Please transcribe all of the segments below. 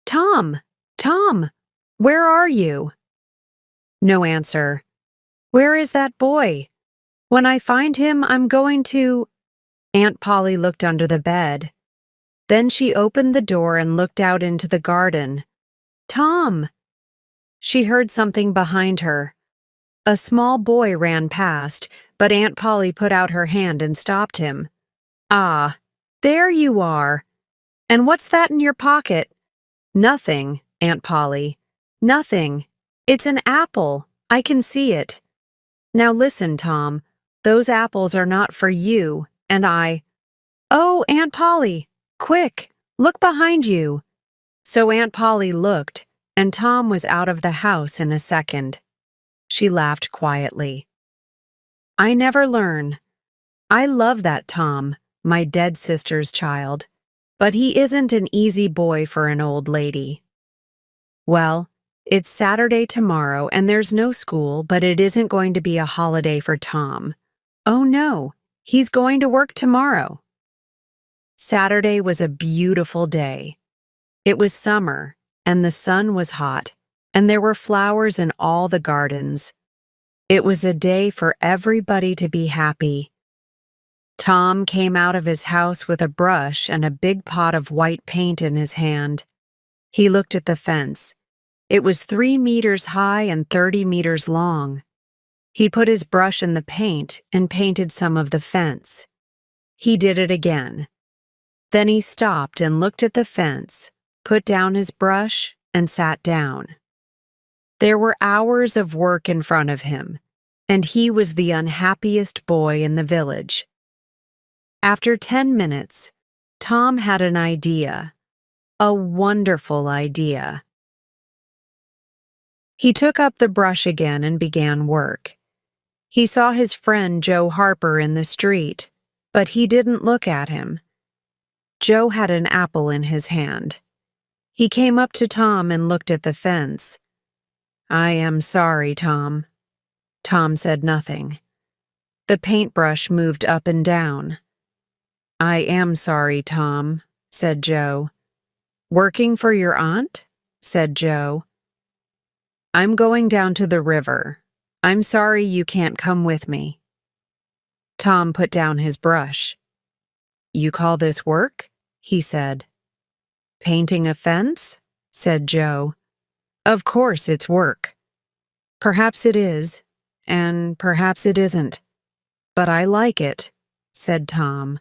Tom! Tom! Where are you?" No answer. "Where is that boy? When I find him, I'm going to—" Aunt Polly looked under the bed. Then she opened the door and looked out into the garden. "Tom!" She heard something behind her. A small boy ran past, but Aunt Polly put out her hand and stopped him. "Ah, there you are. And what's that in your pocket?" "Nothing, Aunt Polly. Nothing. It's an apple. I can see it. Now listen, Tom. Those apples are not for you, and I—" "Oh, Aunt Polly! Quick! Look behind you!" So Aunt Polly looked, and Tom was out of the house in a second. She laughed quietly. "I never learn. I love that Tom, my dead sister's child, but he isn't an easy boy for an old lady." Well, it's Saturday tomorrow and there's no school, but it isn't going to be a holiday for Tom. Oh no, he's going to work tomorrow. Saturday was a beautiful day. It was summer, and the sun was hot, and there were flowers in all the gardens. It was a day for everybody to be happy. Tom came out of his house with a brush and a big pot of white paint in his hand. He looked at the fence. It was 3 meters high and 30 meters long. He put his brush in the paint and painted some of the fence. He did it again. Then he stopped and looked at the fence, put down his brush, and sat down. There were hours of work in front of him, and he was the unhappiest boy in the village. After 10 minutes, Tom had an idea, a wonderful idea. He took up the brush again and began work. He saw his friend Joe Harper in the street, but he didn't look at him. Joe had an apple in his hand. He came up to Tom and looked at the fence. "I am sorry, Tom." Tom said nothing. The paintbrush moved up and down. "I am sorry, Tom," said Joe. "Working for your aunt?" said Joe. "I'm going down to the river. I'm sorry you can't come with me." Tom put down his brush. "You call this work?" he said. "Painting a fence?" said Joe. "Of course it's work. Perhaps it is, and perhaps it isn't. But I like it," said Tom.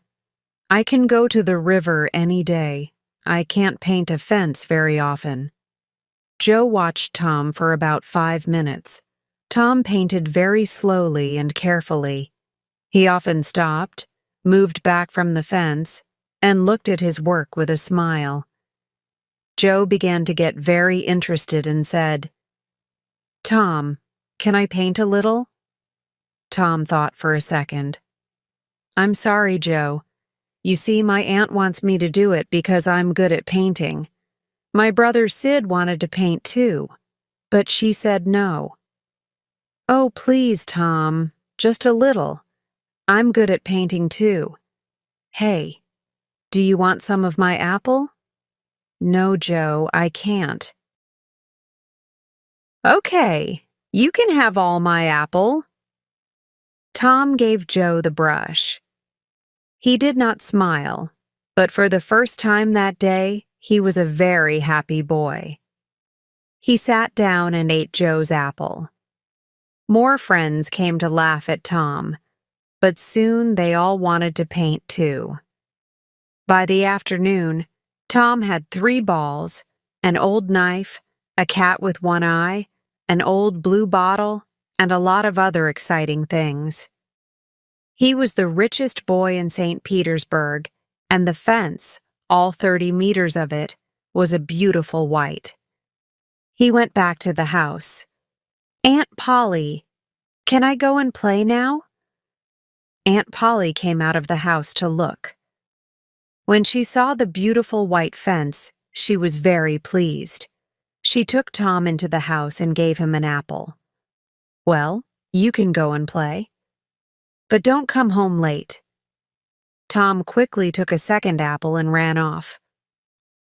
"I can go to the river any day. I can't paint a fence very often." Joe watched Tom for about 5 minutes. Tom painted very slowly and carefully. He often stopped, moved back from the fence, and looked at his work with a smile. Joe began to get very interested and said, "Tom, can I paint a little?" Tom thought for a second. "I'm sorry, Joe. You see, my aunt wants me to do it because I'm good at painting. My brother Sid wanted to paint too, but she said no." "Oh, please, Tom, just a little. I'm good at painting too. Hey, do you want some of my apple?" "No, Joe, I can't." "Okay, you can have all my apple." Tom gave Joe the brush. He did not smile, but for the first time that day, he was a very happy boy. He sat down and ate Joe's apple. More friends came to laugh at Tom, but soon they all wanted to paint too. By the afternoon, Tom had 3 balls, an old knife, a cat with one eye, an old blue bottle, and a lot of other exciting things. He was the richest boy in St. Petersburg, and the fence, all 30 meters of it, was a beautiful white. He went back to the house. "Aunt Polly, can I go and play now?" Aunt Polly came out of the house to look. When she saw the beautiful white fence, she was very pleased. She took Tom into the house and gave him an apple. "Well, you can go and play. But don't come home late." Tom quickly took a second apple and ran off.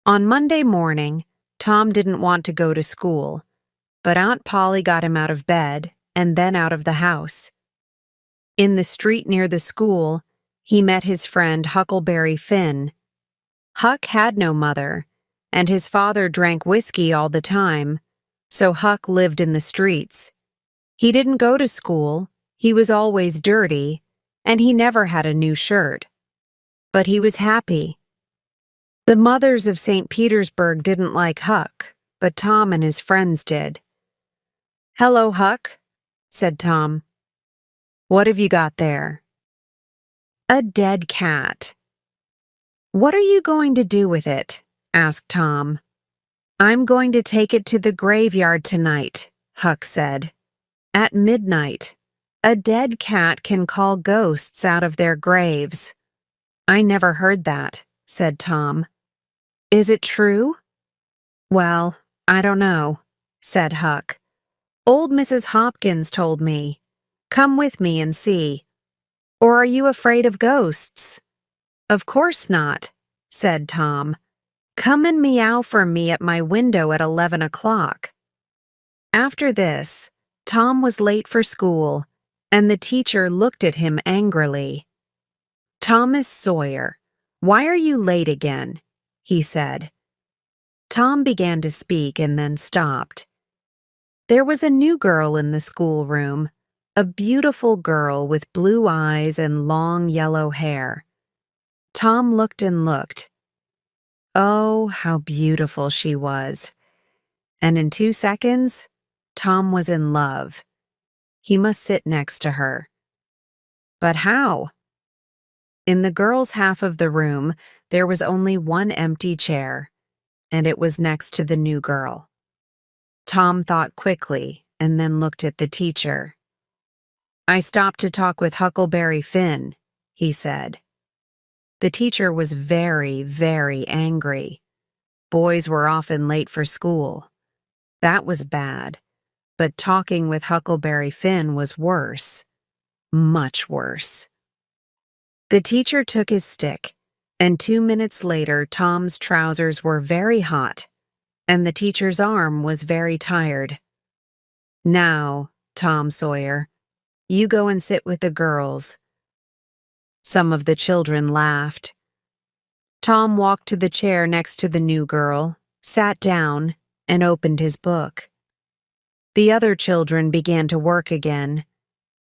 On Monday morning, Tom didn't want to go to school, but Aunt Polly got him out of bed and then out of the house. In the street near the school, he met his friend Huckleberry Finn. Huck had no mother, and his father drank whiskey all the time, so Huck lived in the streets. He didn't go to school, he was always dirty, and he never had a new shirt. But he was happy. The mothers of St. Petersburg didn't like Huck, but Tom and his friends did. "Hello, Huck," said Tom. "What have you got there?" "A dead cat." "What are you going to do with it?" asked Tom. "I'm going to take it to the graveyard tonight," Huck said. "At midnight, a dead cat can call ghosts out of their graves." "I never heard that," said Tom. "Is it true?" "Well, I don't know," said Huck. "Old Mrs. Hopkins told me. Come with me and see. Or are you afraid of ghosts?" "Of course not," said Tom. "Come and meow for me at my window at 11 o'clock. After this, Tom was late for school, and the teacher looked at him angrily. "Thomas Sawyer, why are you late again?" he said. Tom began to speak and then stopped. There was a new girl in the schoolroom, a beautiful girl with blue eyes and long yellow hair. Tom looked and looked. Oh, how beautiful she was. And in 2 seconds, Tom was in love. He must sit next to her. But how? In the girls' half of the room, there was only one empty chair, and it was next to the new girl. Tom thought quickly and then looked at the teacher. "I stopped to talk with Huckleberry Finn," he said. The teacher was very, very angry. Boys were often late for school. That was bad, but talking with Huckleberry Finn was worse. Much worse. The teacher took his stick, and 2 minutes later Tom's trousers were very hot, and the teacher's arm was very tired. "Now, Tom Sawyer, you go and sit with the girls." Some of the children laughed. Tom walked to the chair next to the new girl, sat down, and opened his book. The other children began to work again.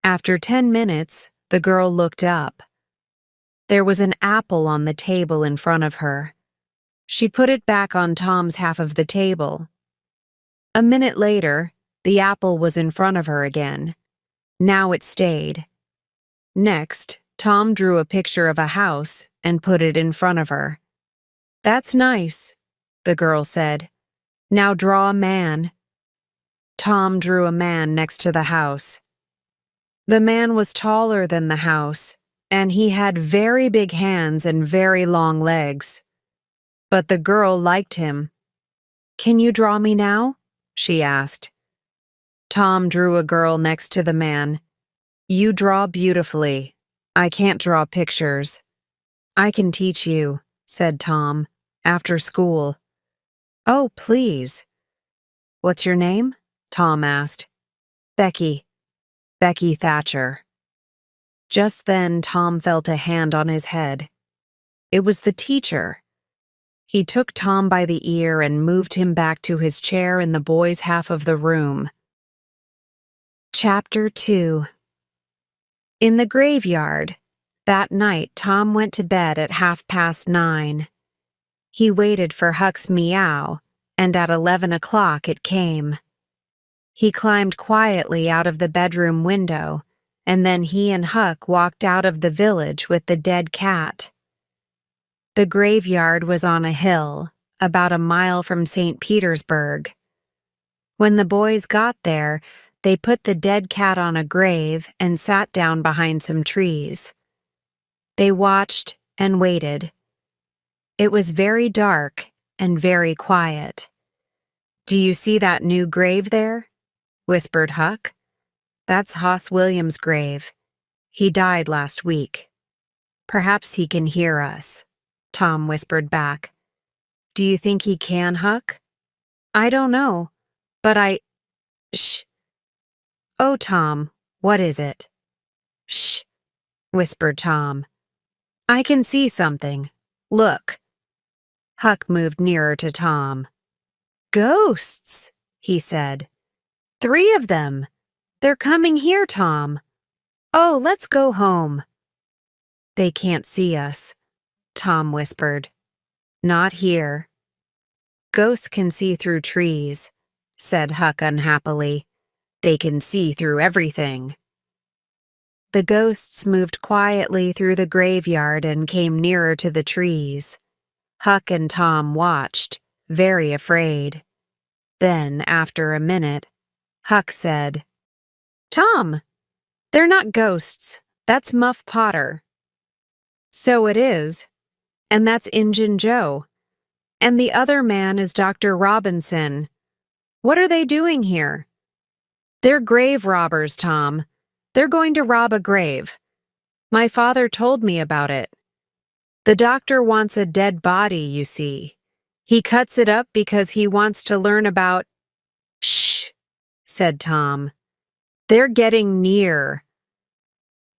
After 10 minutes, the girl looked up. There was an apple on the table in front of her. She put it back on Tom's half of the table. A minute later, the apple was in front of her again. Now it stayed. Next, Tom drew a picture of a house and put it in front of her. "That's nice," the girl said. "Now draw a man." Tom drew a man next to the house. The man was taller than the house, and he had very big hands and very long legs. But the girl liked him. "Can you draw me now?" she asked. Tom drew a girl next to the man. "You draw beautifully. I can't draw pictures." "I can teach you," said Tom, "after school." "Oh, please." "What's your name?" Tom asked. "Becky. Becky Thatcher." Just then Tom felt a hand on his head. It was the teacher. He took Tom by the ear and moved him back to his chair in the boys' half of the room. Chapter 2. In the graveyard, that night Tom went to bed at 9:30. He waited for Huck's meow, and at 11 o'clock it came. He climbed quietly out of the bedroom window, and then he and Huck walked out of the village with the dead cat. The graveyard was on a hill, about a mile from St. Petersburg. When the boys got there, they put the dead cat on a grave and sat down behind some trees. They watched and waited. It was very dark and very quiet. "Do you see that new grave there?" whispered Huck. "That's Hoss Williams' grave. He died last week." "Perhaps he can hear us," Tom whispered back. "Do you think he can, Huck?" I don't know, but Shh. Oh, Tom, what is it? Shh, whispered Tom. I can see something. Look. Huck moved nearer to Tom. Ghosts, he said. 3 of them. They're coming here, Tom. Oh, let's go home. They can't see us, Tom whispered. Not here. Ghosts can see through trees, said Huck unhappily. They can see through everything. The ghosts moved quietly through the graveyard and came nearer to the trees. Huck and Tom watched, very afraid. Then, after a minute, Huck said, Tom, they're not ghosts. That's Muff Potter. So it is. And that's Injun Joe. And the other man is Dr. Robinson. What are they doing here? They're grave robbers, Tom. They're going to rob a grave. My father told me about it. The doctor wants a dead body, you see. He cuts it up because he wants to learn about— Shh, said Tom. They're getting near.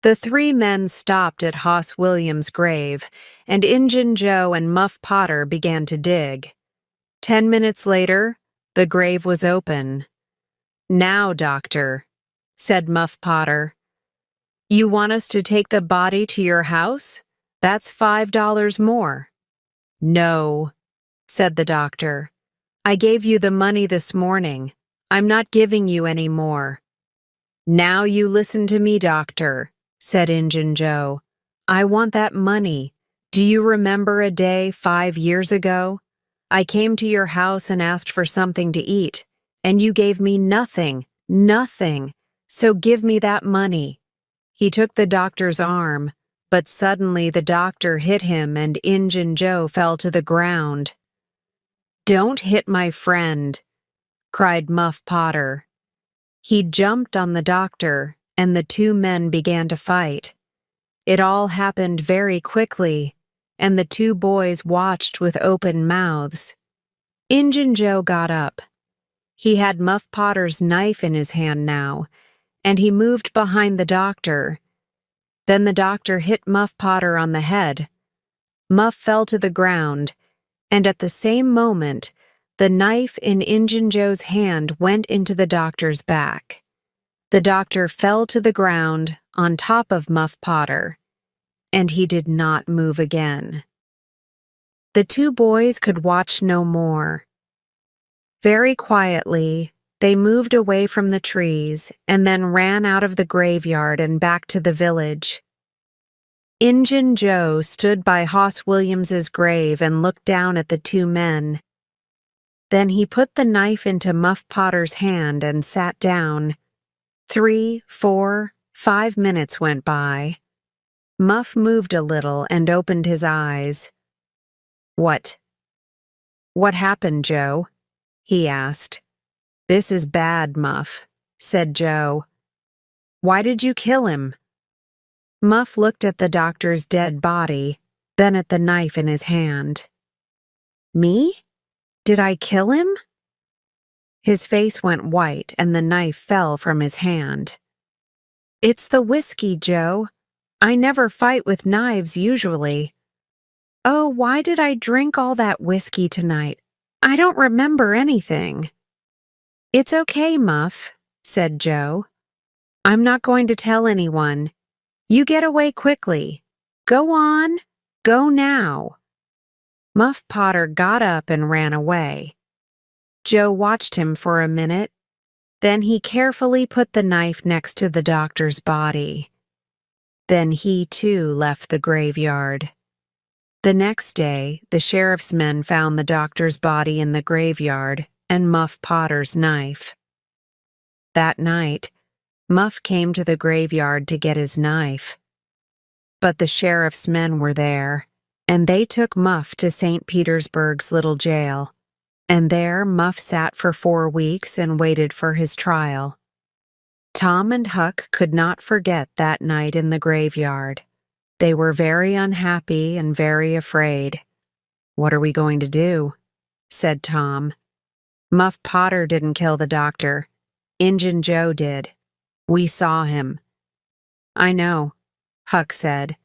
The 3 men stopped at Hoss Williams' grave, and Injun Joe and Muff Potter began to dig. 10 minutes later, the grave was open. Now, doctor, said Muff Potter. You want us to take the body to your house? That's $5 more. No, said the doctor. I gave you the money this morning. I'm not giving you any more. Now you listen to me, doctor, said Injun Joe. I want that money. Do you remember a day 5 years ago? I came to your house and asked for something to eat, and you gave me nothing. So give me that money. He took the doctor's arm, but suddenly the doctor hit him and Injun Joe fell to the ground. Don't hit my friend, cried Muff Potter. He jumped on the doctor, and the 2 men began to fight. It all happened very quickly, and the 2 boys watched with open mouths. Injun Joe got up. He had Muff Potter's knife in his hand now, and he moved behind the doctor. Then the doctor hit Muff Potter on the head. Muff fell to the ground, and at the same moment, the knife in Injun Joe's hand went into the doctor's back. The doctor fell to the ground on top of Muff Potter, and he did not move again. The 2 boys could watch no more. Very quietly, they moved away from the trees and then ran out of the graveyard and back to the village. Injun Joe stood by Hoss Williams's grave and looked down at the 2 men. Then he put the knife into Muff Potter's hand and sat down. 3, 4, 5 minutes went by. Muff moved a little and opened his eyes. What happened, Joe? He asked. This is bad, Muff, said Joe. Why did you kill him? Muff looked at the doctor's dead body, then at the knife in his hand. Me? Did I kill him? His face went white and the knife fell from his hand. It's the whiskey, Joe. I never fight with knives usually. Oh, why did I drink all that whiskey tonight? I don't remember anything. It's okay, Muff, said Joe. I'm not going to tell anyone. You get away quickly. Go on. Go now. Muff Potter got up and ran away. Joe watched him for a minute. Then he carefully put the knife next to the doctor's body. Then he, too, left the graveyard. The next day, the sheriff's men found the doctor's body in the graveyard and Muff Potter's knife. That night, Muff came to the graveyard to get his knife. But the sheriff's men were there, and they took Muff to St. Petersburg's little jail. And there Muff sat for 4 weeks and waited for his trial. Tom and Huck could not forget that night in the graveyard. They were very unhappy and very afraid. What are we going to do? Said Tom. Muff Potter didn't kill the doctor. Injun Joe did. We saw him. I know, Huck said.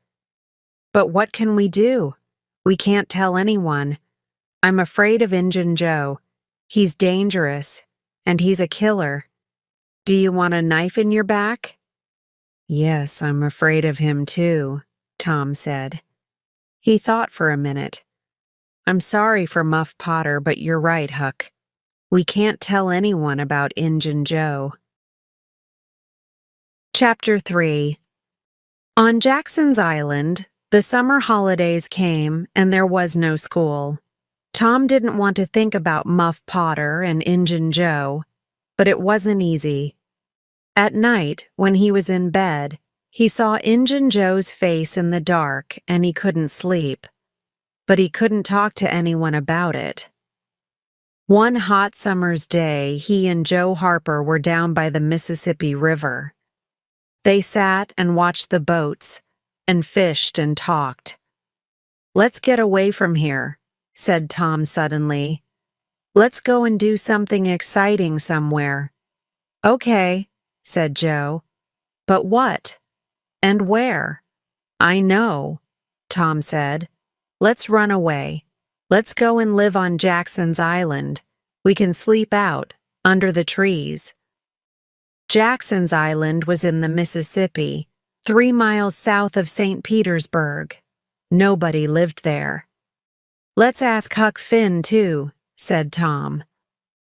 But what can we do? We can't tell anyone. I'm afraid of Injun Joe. He's dangerous, and he's a killer. Do you want a knife in your back? Yes, I'm afraid of him too, Tom said. He thought for a minute. I'm sorry for Muff Potter, but you're right, Huck. We can't tell anyone about Injun Joe. Chapter 3. On Jackson's Island, the summer holidays came and there was no school. Tom didn't want to think about Muff Potter and Injun Joe, but it wasn't easy. At night, when he was in bed, he saw Injun Joe's face in the dark and he couldn't sleep. But he couldn't talk to anyone about it. One hot summer's day, he and Joe Harper were down by the Mississippi River. They sat and watched the boats and fished and talked. Let's get away from here, said Tom suddenly. Let's go and do something exciting somewhere. Okay, said Joe. But what? And where? I know, Tom said. Let's run away. Let's go and live on Jackson's Island. We can sleep out, under the trees. Jackson's Island was in the Mississippi, 3 miles south of St. Petersburg. Nobody lived there. Let's ask Huck Finn, too, said Tom.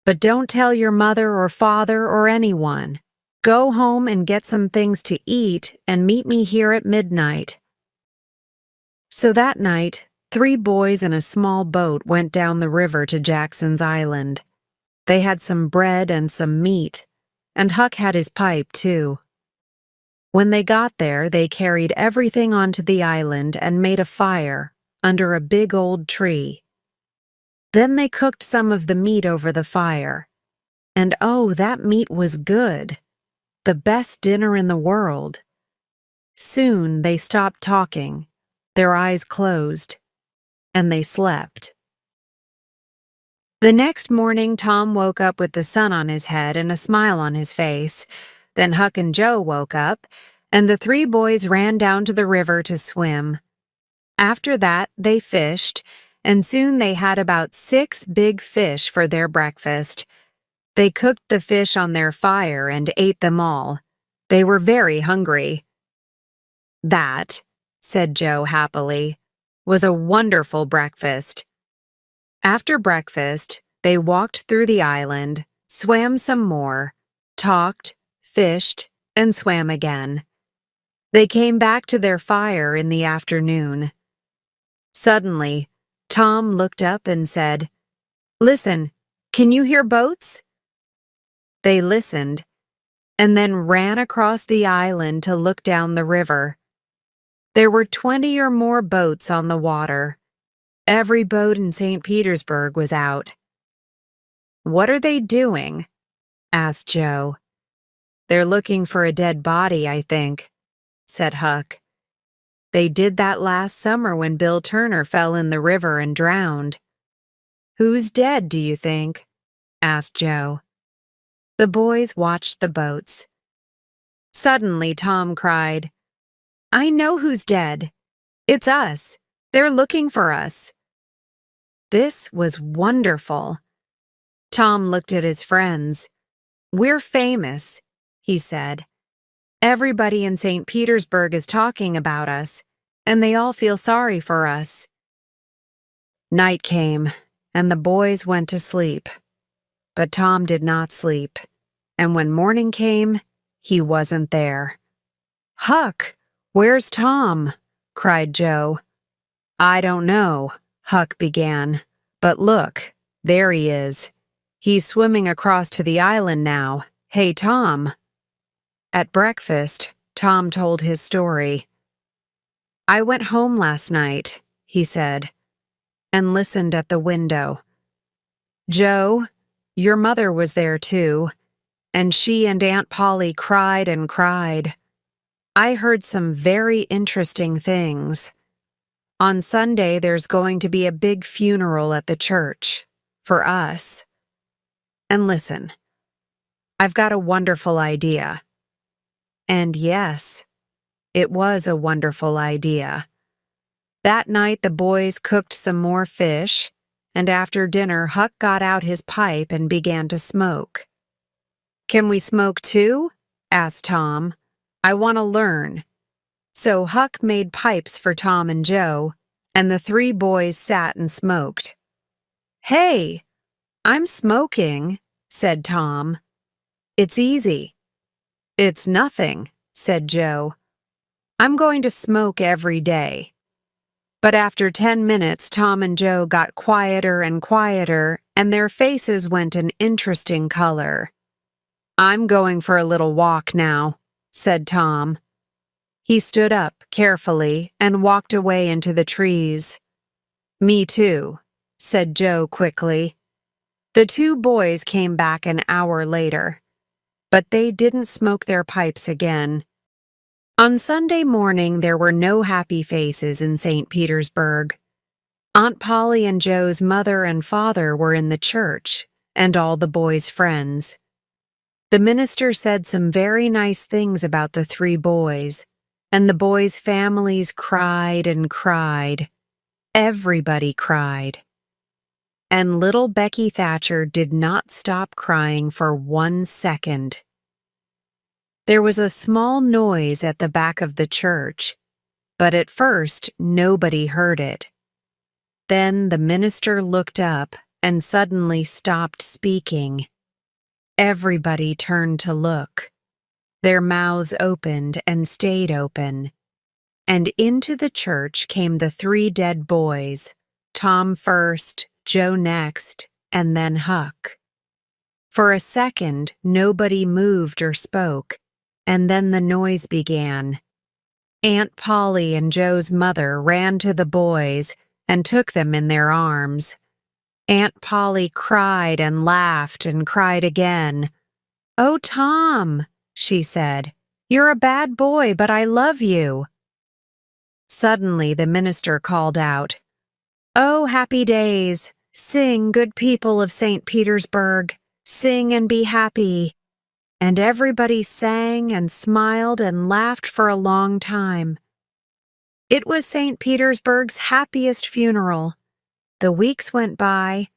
But don't tell your mother or father or anyone. Go home and get some things to eat and meet me here at midnight. So that night, 3 boys in a small boat went down the river to Jackson's Island. They had some bread and some meat, and Huck had his pipe, too. When they got there, they carried everything onto the island and made a fire under a big old tree. Then they cooked some of the meat over the fire. And oh, that meat was good. The best dinner in the world. Soon they stopped talking, their eyes closed, and they slept. The next morning, Tom woke up with the sun on his head and a smile on his face. Then Huck and Joe woke up, and the 3 boys ran down to the river to swim. After that, they fished, and soon they had about 6 big fish for their breakfast. They cooked the fish on their fire and ate them all. They were very hungry. That, said Joe happily, was a wonderful breakfast. After breakfast, they walked through the island, swam some more, talked, fished, and swam again. They came back to their fire in the afternoon. Suddenly, Tom looked up and said, "Listen, can you hear boats?" They listened, and then ran across the island to look down the river. There were 20 or more boats on the water. Every boat in St. Petersburg was out. "What are they doing?" asked Joe. "They're looking for a dead body, I think," said Huck. "They did that last summer when Bill Turner fell in the river and drowned." "Who's dead, do you think?" asked Joe. The boys watched the boats. Suddenly, Tom cried, "I know who's dead. It's us. They're looking for us." This was wonderful. Tom looked at his friends. "We're famous," he said. "Everybody in St. Petersburg is talking about us, and they all feel sorry for us." Night came, and the boys went to sleep. But Tom did not sleep, and when morning came, he wasn't there. "Huck, where's Tom?" cried Joe. "I don't know," Huck began, "but look, there he is. He's swimming across to the island now. Hey, Tom." At breakfast, Tom told his story. "I went home last night," he said, and listened at the window. "Joe, your mother was there too, and she and Aunt Polly cried and cried. I heard some very interesting things. On Sunday, there's going to be a big funeral at the church, for us." and listen. I've got a wonderful idea." And yes, it was a wonderful idea. That night the boys cooked some more fish, and after dinner Huck got out his pipe and began to smoke. "Can we smoke too?" asked Tom. "I want to learn." So Huck made pipes for Tom and Joe, and the three boys sat and smoked. "Hey, I'm smoking," said Tom. "It's easy." "It's nothing," said Joe. "I'm going to smoke every day." But after 10 minutes, Tom and Joe got quieter and quieter, and their faces went an interesting color. "I'm going for a little walk now," said Tom. He stood up carefully and walked away into the trees. "Me too," said Joe quickly. The two boys came back an hour later, but they didn't smoke their pipes again. On Sunday morning, there were no happy faces in St. Petersburg. Aunt Polly and Joe's mother and father were in the church, and all the boys' friends. The minister said some very nice things about the three boys, and the boys' families cried and cried. Everybody cried. And little Becky Thatcher did not stop crying for 1 second. There was a small noise at the back of the church, but at first nobody heard it. Then the minister looked up and suddenly stopped speaking. Everybody turned to look. Their mouths opened and stayed open. And into the church came the three dead boys, Tom first, Joe next, and then Huck. For a second, nobody moved or spoke. And then the noise began. Aunt Polly and Joe's mother ran to the boys and took them in their arms. Aunt Polly cried and laughed and cried again. "Oh, Tom," she said, "you're a bad boy, but I love you." Suddenly the minister called out, "Oh, happy days! Sing, good people of St. Petersburg! Sing and be happy!" And everybody sang and smiled and laughed for a long time. It was St. Petersburg's happiest funeral. The weeks went by,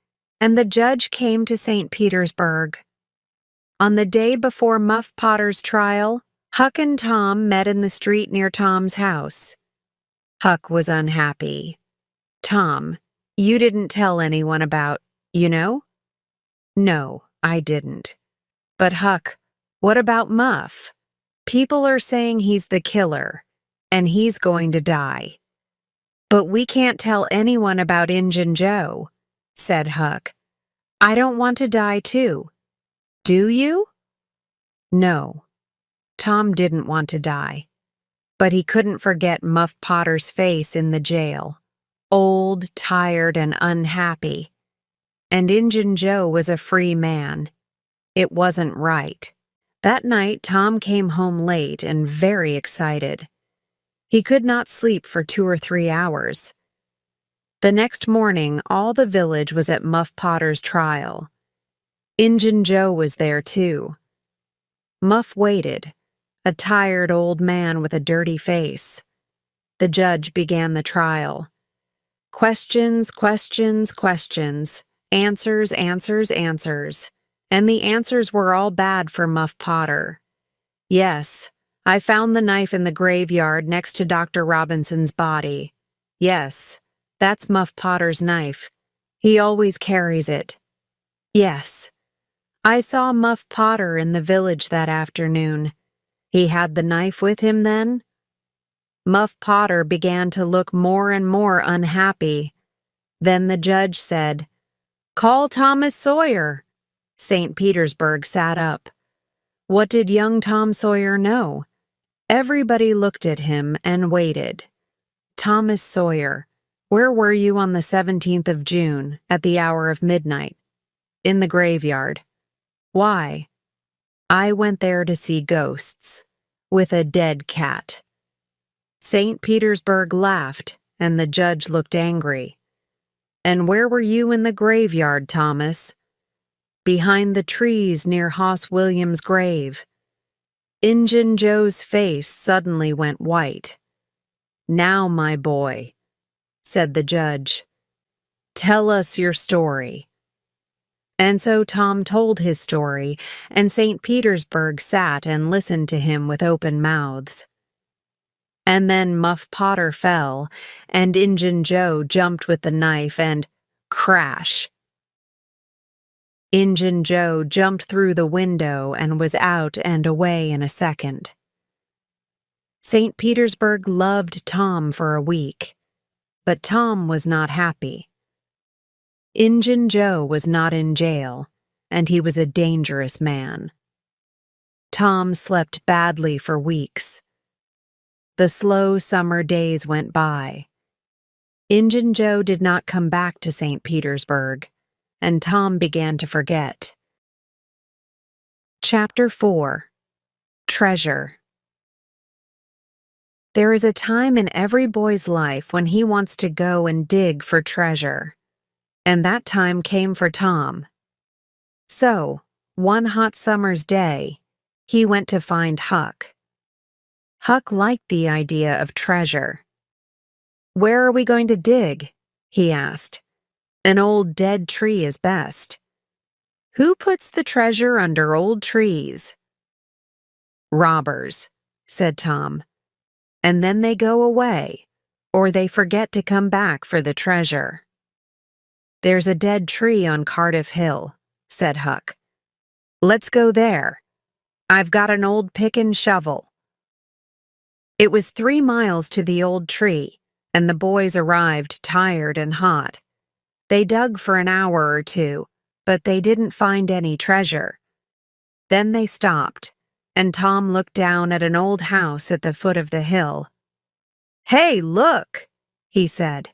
and the judge came to St. Petersburg. On the day before Muff Potter's trial, Huck and Tom met in the street near Tom's house. Huck was unhappy. "Tom, you didn't tell anyone about, you know?" "No, I didn't." "But Huck, what about Muff? People are saying he's the killer, and he's going to die." "But we can't tell anyone about Injun Joe," said Huck. "I don't want to die too. Do you?" No, Tom didn't want to die, but he couldn't forget Muff Potter's face in the jail, old, tired, and unhappy. And Injun Joe was a free man. It wasn't right. That night, Tom came home late and very excited. He could not sleep for 2 or 3 hours. The next morning, all the village was at Muff Potter's trial. Injun Joe was there, too. Muff waited, a tired old man with a dirty face. The judge began the trial. Questions, questions, questions. Answers, answers, answers. And the answers were all bad for Muff Potter. "Yes, I found the knife in the graveyard next to Dr. Robinson's body. Yes, that's Muff Potter's knife. He always carries it. Yes, I saw Muff Potter in the village that afternoon. He had the knife with him then?" Muff Potter began to look more and more unhappy. Then the judge said, "Call Thomas Sawyer." St. Petersburg sat up. What did young Tom Sawyer know? Everybody looked at him and waited. "Thomas Sawyer, where were you on the 17th of June at the hour of midnight?" "In the graveyard." "Why?" "I went there to see ghosts, with a dead cat." St. Petersburg laughed, and the judge looked angry. "And where were you in the graveyard, Thomas?" behind the trees near Hoss Williams' grave. Injun Joe's face suddenly went white. "Now, my boy," said the judge, "tell us your story." And so Tom told his story, and St. Petersburg sat and listened to him with open mouths. And then Muff Potter fell, and Injun Joe jumped with the knife, and crash! Injun Joe jumped through the window and was out and away in a second. St. Petersburg loved Tom for a week, but Tom was not happy. Injun Joe was not in jail, and he was a dangerous man. Tom slept badly for weeks. The slow summer days went by. Injun Joe did not come back to St. Petersburg, and Tom began to forget. Chapter 4. Treasure. There is a time in every boy's life when he wants to go and dig for treasure, and that time came for Tom. So, one hot summer's day, he went to find Huck. Huck liked the idea of treasure. "Where are we going to dig?" he asked. "An old dead tree is best." "Who puts the treasure under old trees?" "Robbers," said Tom. "And then they go away, or they forget to come back for the treasure." "There's a dead tree on Cardiff Hill," said Huck. "Let's go there. I've got an old pick and shovel." It was 3 miles to the old tree, and the boys arrived tired and hot. They dug for an hour or two, but they didn't find any treasure. Then they stopped, and Tom looked down at an old house at the foot of the hill. "Hey, look," he said.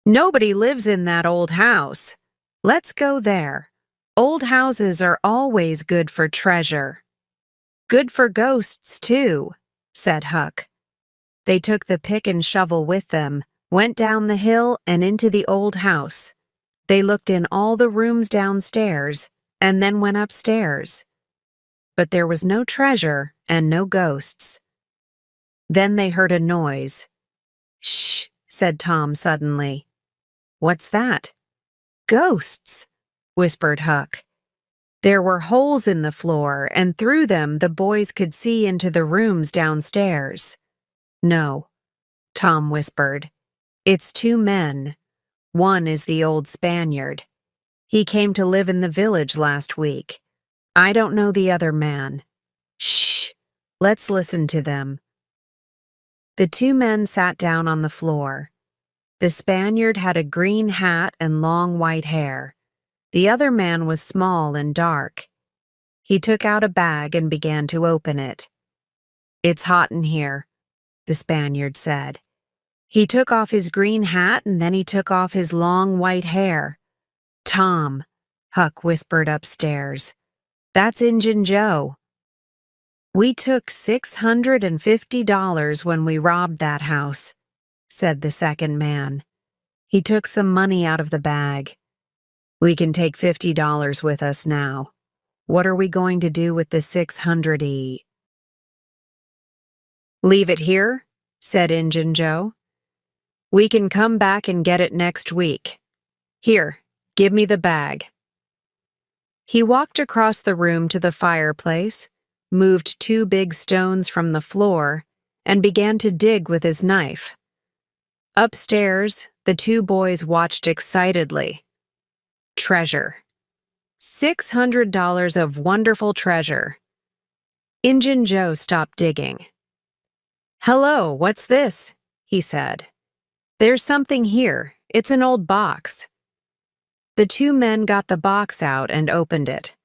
"Nobody lives in that old house. Let's go there. Old houses are always good for treasure." "Good for ghosts, too," said Huck. They took the pick and shovel with them, went down the hill and into the old house. They looked in all the rooms downstairs, and then went upstairs. But there was no treasure and no ghosts. Then they heard a noise. "Shh," said Tom suddenly. "What's that?" "Ghosts," whispered Huck. There were holes in the floor, and through them the boys could see into the rooms downstairs. "No," Tom whispered. "It's 2 men. One is the old Spaniard. He came to live in the village last week. I don't know the other man. Shh! Let's listen to them." The 2 men sat down on the floor. The Spaniard had a green hat and long white hair. The other man was small and dark. He took out a bag and began to open it. "It's hot in here," the Spaniard said. He took off his green hat and then he took off his long white hair. "Tom," Huck whispered upstairs. "That's Injun Joe." "We took $650 when we robbed that house," said the second man. He took some money out of the bag. "We can take $50 with us now. What are we going to do with the 600 "Leave it here," said Injun Joe. "We can come back and get it next week. Here, give me the bag." He walked across the room to the fireplace, moved 2 big stones from the floor, and began to dig with his knife. Upstairs, the 2 boys watched excitedly. Treasure. $600 of wonderful treasure. Injun Joe stopped digging. "Hello, what's this?" he said. "There's something here. It's an old box." The 2 men got the box out and opened it.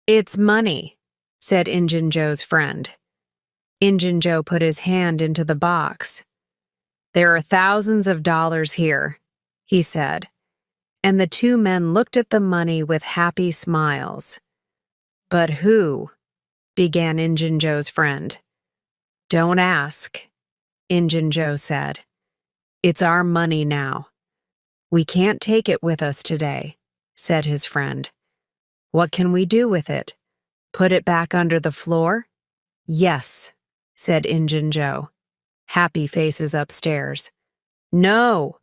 "It's money," said Injun Joe's friend. Injun Joe put his hand into the box. "There are thousands of dollars here," he said, and the 2 men looked at the money with happy smiles. "But who?" began Injun Joe's friend. "Don't ask," Injun Joe said. "It's our money now." "We can't take it with us today," said his friend. What can we do with it? Put it back under the floor? Yes, said Injun Joe. Happy faces upstairs. No!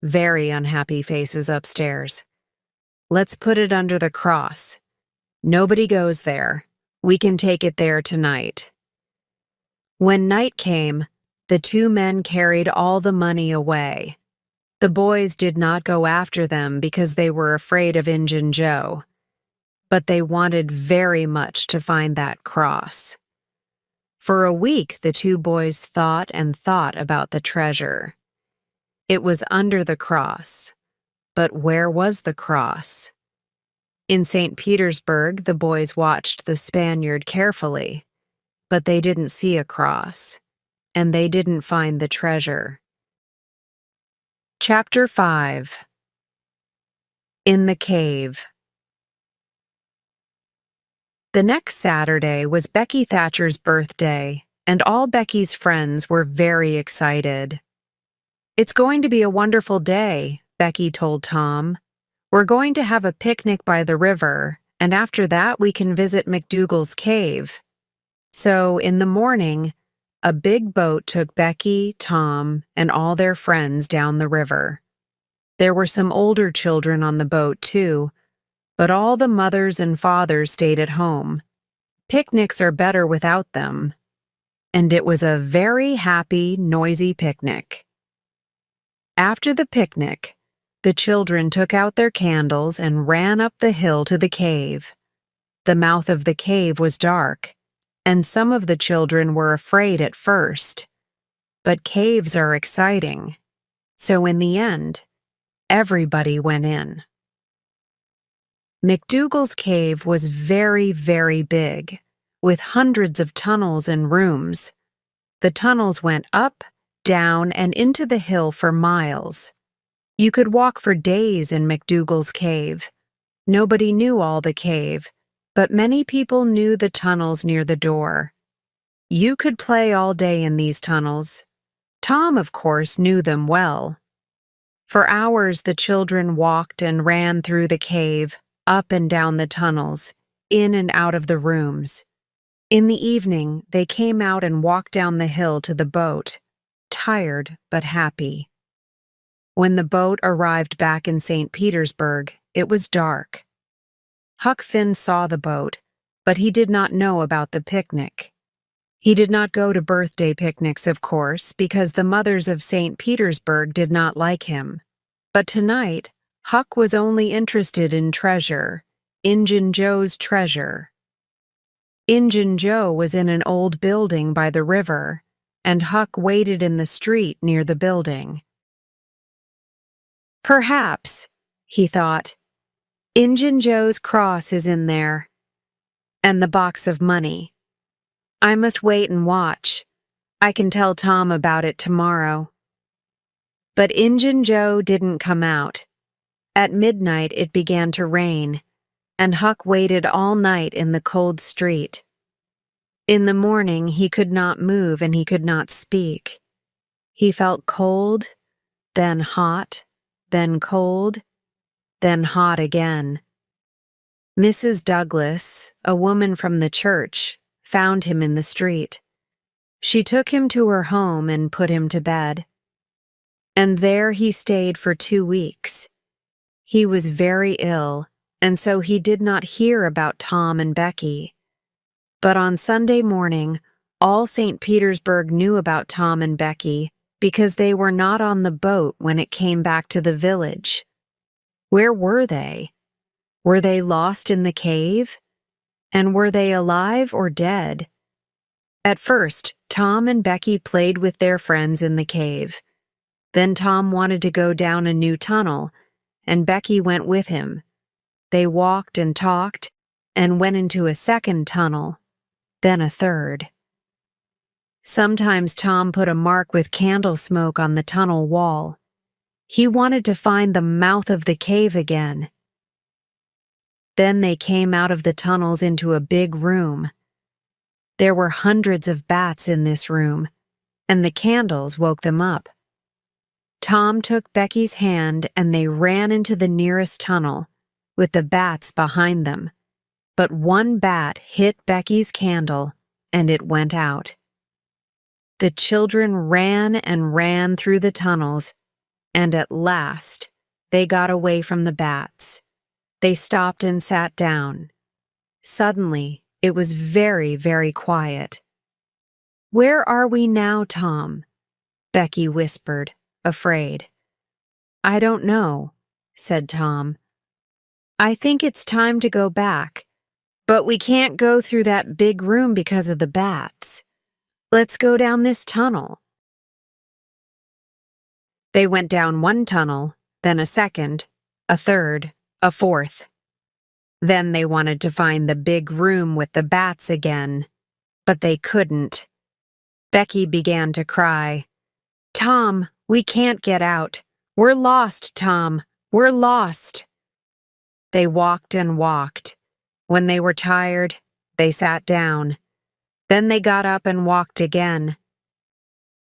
Very unhappy faces upstairs. Let's put it under the cross. Nobody goes there. We can take it there tonight. When night came, the two men carried all the money away. The boys did not go after them because they were afraid of Injun Joe, but they wanted very much to find that cross. For a week, the two boys thought and thought about the treasure. It was under the cross. But where was the cross? In St. Petersburg, the boys watched the Spaniard carefully, but they didn't see a cross, and they didn't find the treasure. Chapter 5. In the Cave. The next Saturday was Becky Thatcher's birthday, and all Becky's friends were very excited. "It's going to be a wonderful day," Becky told Tom. "We're going to have a picnic by the river, and after that we can visit McDougal's cave." So, in the morning, a big boat took Becky, Tom, and all their friends down the river. There were some older children on the boat, too, but all the mothers and fathers stayed at home. Picnics are better without them. And it was a very happy, noisy picnic. After the picnic, the children took out their candles and ran up the hill to the cave. The mouth of the cave was dark, and some of the children were afraid at first. But caves are exciting, so in the end, everybody went in. McDougal's cave was very, very big, with hundreds of tunnels and rooms. The tunnels went up, down, and into the hill for miles. You could walk for days in McDougal's cave. Nobody knew all the cave, but many people knew the tunnels near the door. You could play all day in these tunnels. Tom, of course, knew them well. For hours the children walked and ran through the cave, up and down the tunnels, in and out of the rooms. In the evening, they came out and walked down the hill to the boat, tired but happy. When the boat arrived back in St. Petersburg, it was dark. Huck Finn saw the boat, but he did not know about the picnic. He did not go to birthday picnics, of course, because the mothers of St. Petersburg did not like him. But tonight, Huck was only interested in treasure, Injun Joe's treasure. Injun Joe was in an old building by the river, and Huck waited in the street near the building. Perhaps, he thought, Injun Joe's cross is in there, and the box of money. I must wait and watch. I can tell Tom about it tomorrow. But Injun Joe didn't come out. At midnight it began to rain, and Huck waited all night in the cold street. In the morning he could not move and he could not speak. He felt cold, then hot, then cold, then hot again. Mrs. Douglas, a woman from the church, found him in the street. She took him to her home and put him to bed. And there he stayed for 2 weeks. He was very ill, and so he did not hear about Tom and Becky. But on Sunday morning, all St. Petersburg knew about Tom and Becky because they were not on the boat when it came back to the village. Where were they? Were they lost in the cave? And were they alive or dead? At first, Tom and Becky played with their friends in the cave. Then Tom wanted to go down a new tunnel, and Becky went with him. They walked and talked, and went into a second tunnel, then a third. Sometimes Tom put a mark with candle smoke on the tunnel wall. He wanted to find the mouth of the cave again. Then they came out of the tunnels into a big room. There were hundreds of bats in this room, and the candles woke them up. Tom took Becky's hand and they ran into the nearest tunnel, with the bats behind them, but one bat hit Becky's candle, and it went out. The children ran and ran through the tunnels, and at last they got away from the bats. They stopped and sat down. Suddenly, it was very, very quiet. "Where are we now, Tom?" Becky whispered, afraid. "I don't know," said Tom. "I think it's time to go back, but we can't go through that big room because of the bats. Let's go down this tunnel." They went down one tunnel, then a second, a third, a fourth. Then they wanted to find the big room with the bats again, but they couldn't. Becky began to cry. "Tom, we can't get out. We're lost, Tom. We're lost." They walked and walked. When they were tired, they sat down. Then they got up and walked again.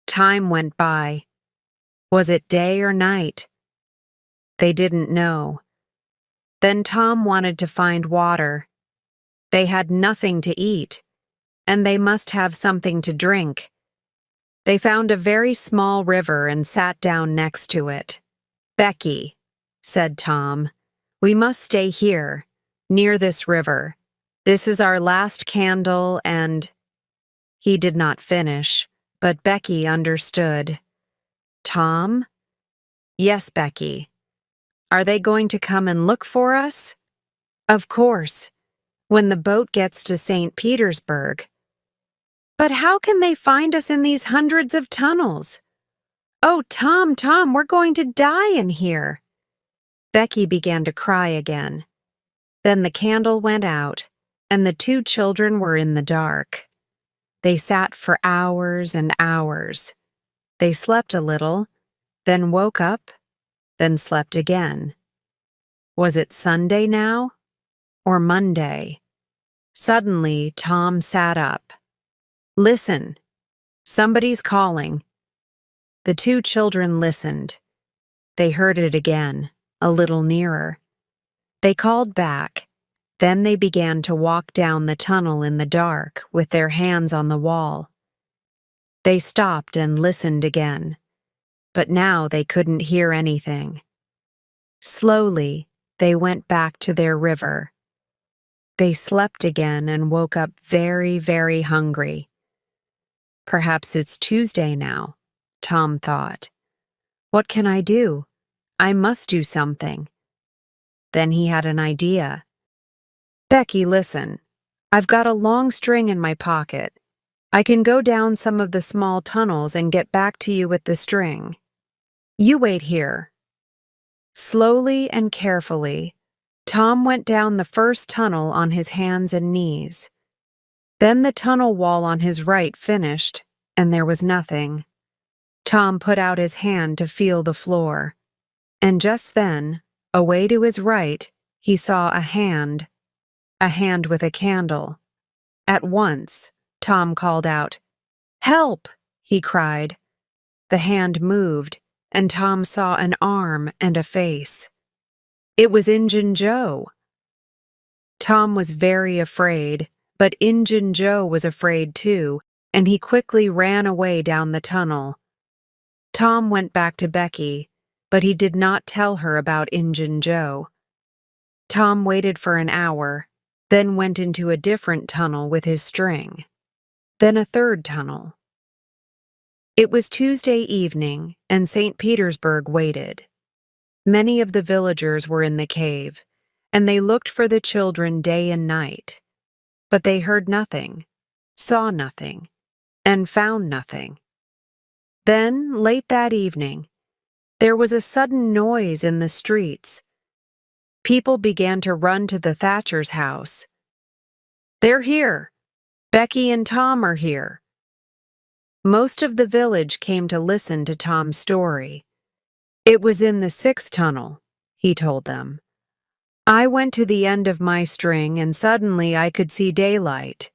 Time went by. Was it day or night? They didn't know. Then Tom wanted to find water. They had nothing to eat, and they must have something to drink. They found a very small river and sat down next to it. "Becky," said Tom, "we must stay here, near this river. This is our last candle and—" He did not finish, but Becky understood. "Tom?" "Yes, Becky. Are they going to come and look for us?" "Of course, when the boat gets to St. Petersburg." "But how can they find us in these hundreds of tunnels?" "Oh, Tom, Tom, we're going to die in here." Becky began to cry again. Then the candle went out, and the two children were in the dark. They sat for hours and hours. They slept a little, then woke up, then slept again. Was it Sunday now? Or Monday? Suddenly, Tom sat up. "Listen, somebody's calling." The two children listened. They heard it again, a little nearer. They called back. Then they began to walk down the tunnel in the dark with their hands on the wall. They stopped and listened again, but now they couldn't hear anything. Slowly, they went back to their river. They slept again and woke up very, very hungry. "Perhaps it's Tuesday now," Tom thought. "What can I do? I must do something." Then he had an idea. "Becky, listen. I've got a long string in my pocket. I can go down some of the small tunnels and get back to you with the string. You wait here." Slowly and carefully, Tom went down the first tunnel on his hands and knees. Then the tunnel wall on his right finished, and there was nothing. Tom put out his hand to feel the floor, and just then, away to his right, he saw a hand with a candle. At once, Tom called out, "Help!" he cried. The hand moved, and Tom saw an arm and a face. It was Injun Joe. Tom was very afraid, but Injun Joe was afraid too, and he quickly ran away down the tunnel. Tom went back to Becky, but he did not tell her about Injun Joe. Tom waited for an hour, then went into a different tunnel with his string. Then a third tunnel. It was Tuesday evening, and St. Petersburg waited. Many of the villagers were in the cave, and they looked for the children day and night. But they heard nothing, saw nothing, and found nothing. Then, late that evening, there was a sudden noise in the streets. People began to run to the Thatcher's house. "They're here! Becky and Tom are here!" Most of the village came to listen to Tom's story. "It was in the 6th tunnel," he told them. "I went to the end of my string and suddenly I could see daylight.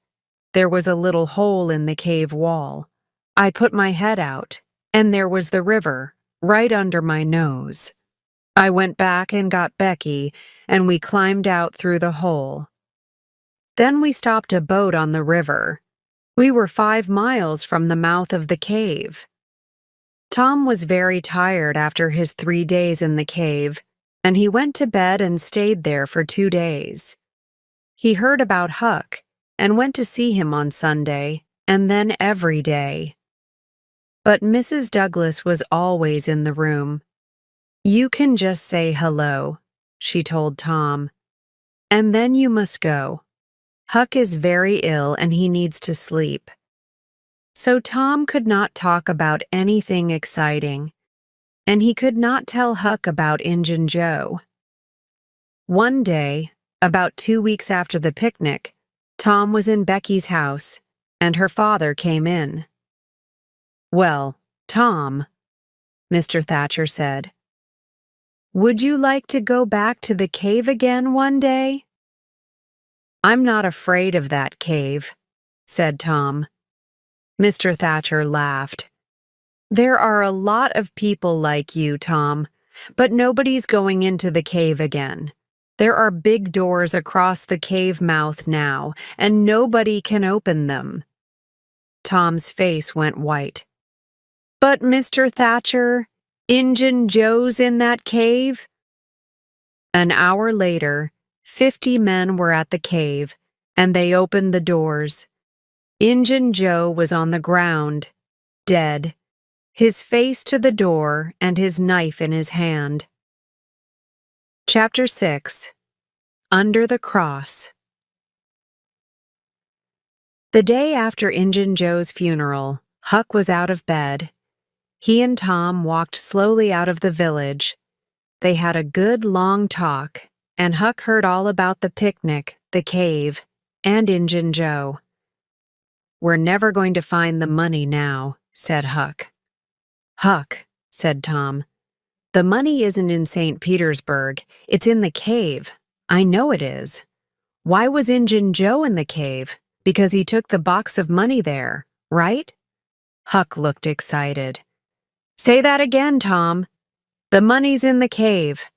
There was a little hole in the cave wall. I put my head out, and there was the river, right under my nose. I went back and got Becky, and we climbed out through the hole." Then we stopped a boat on the river. We were 5 miles from the mouth of the cave. Tom was very tired after his 3 days in the cave, and he went to bed and stayed there for 2 days. He heard about Huck and went to see him on Sunday, and then every day. But Mrs. Douglas was always in the room. "You can just say hello," she told Tom. "And then you must go. Huck is very ill and he needs to sleep." So Tom could not talk about anything exciting, and he could not tell Huck about Injun Joe. One day, about 2 weeks after the picnic, Tom was in Becky's house, and her father came in. "Well, Tom," Mr. Thatcher said, "would you like to go back to the cave again one day?" "I'm not afraid of that cave," said Tom. Mr. Thatcher laughed. "There are a lot of people like you, Tom, but nobody's going into the cave again. There are big doors across the cave mouth now, and nobody can open them." Tom's face went white. "But Mr. Thatcher, Injun Joe's in that cave?" An hour later, 50 men were at the cave, and they opened the doors. Injun Joe was on the ground, dead, his face to the door and his knife in his hand. Chapter 6. Under the Cross. The day after Injun Joe's funeral, Huck was out of bed. He and Tom walked slowly out of the village. They had a good long talk, and Huck heard all about the picnic, the cave, and Injun Joe. "We're never going to find the money now," said Huck. "Huck," said Tom, "the money isn't in St. Petersburg. It's in the cave. I know it is. Why was Injun Joe in the cave? Because he took the box of money there, right?" Huck looked excited. "Say that again, Tom. The money's in the cave,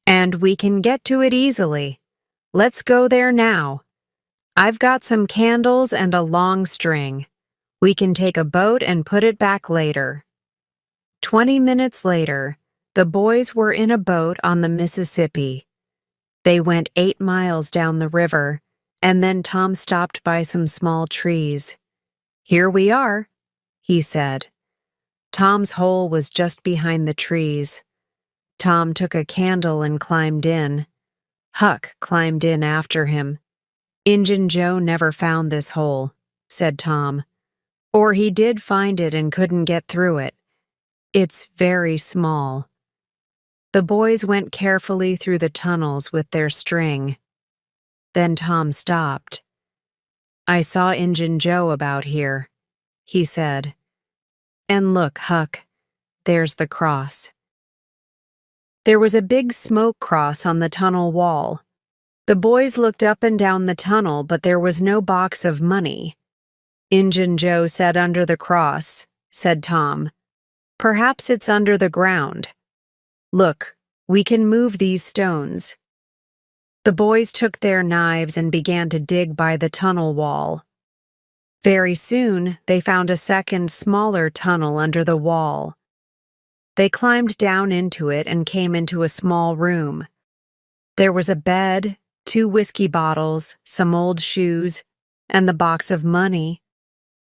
and we can get to it easily. Let's go there now. I've got some candles and a long string. We can take a boat and put it back later." 20 minutes later, the boys were in a boat on the Mississippi. They went 8 miles down the river, and then Tom stopped by some small trees. "Here we are," he said. Tom's hole was just behind the trees. Tom took a candle and climbed in. Huck climbed in after him. "Injun Joe never found this hole," said Tom. "Or he did find it and couldn't get through it. It's very small." The boys went carefully through the tunnels with their string. Then Tom stopped. "I saw Injun Joe about here," he said. "And look, Huck, there's the cross." There was a big smoke cross on the tunnel wall. The boys looked up and down the tunnel, but there was no box of money. "Injun Joe said under the cross," said Tom. "Perhaps it's under the ground. Look, we can move these stones." The boys took their knives and began to dig by the tunnel wall. Very soon, they found a second, smaller tunnel under the wall. They climbed down into it and came into a small room. There was a bed, 2 whiskey bottles, some old shoes, and the box of money.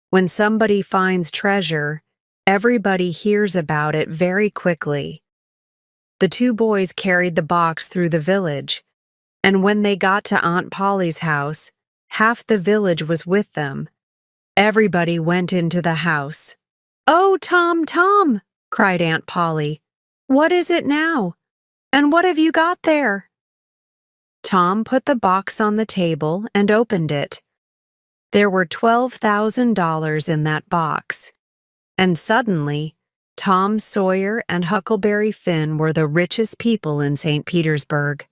When somebody finds treasure, everybody hears about it very quickly. The 2 boys carried the box through the village, and when they got to Aunt Polly's house, half the village was with them. Everybody went into the house. "Oh, Tom, Tom!" cried Aunt Polly. "What is it now? And what have you got there?" Tom put the box on the table and opened it. There were $12,000 in that box, and suddenly, Tom Sawyer and Huckleberry Finn were the richest people in St. Petersburg.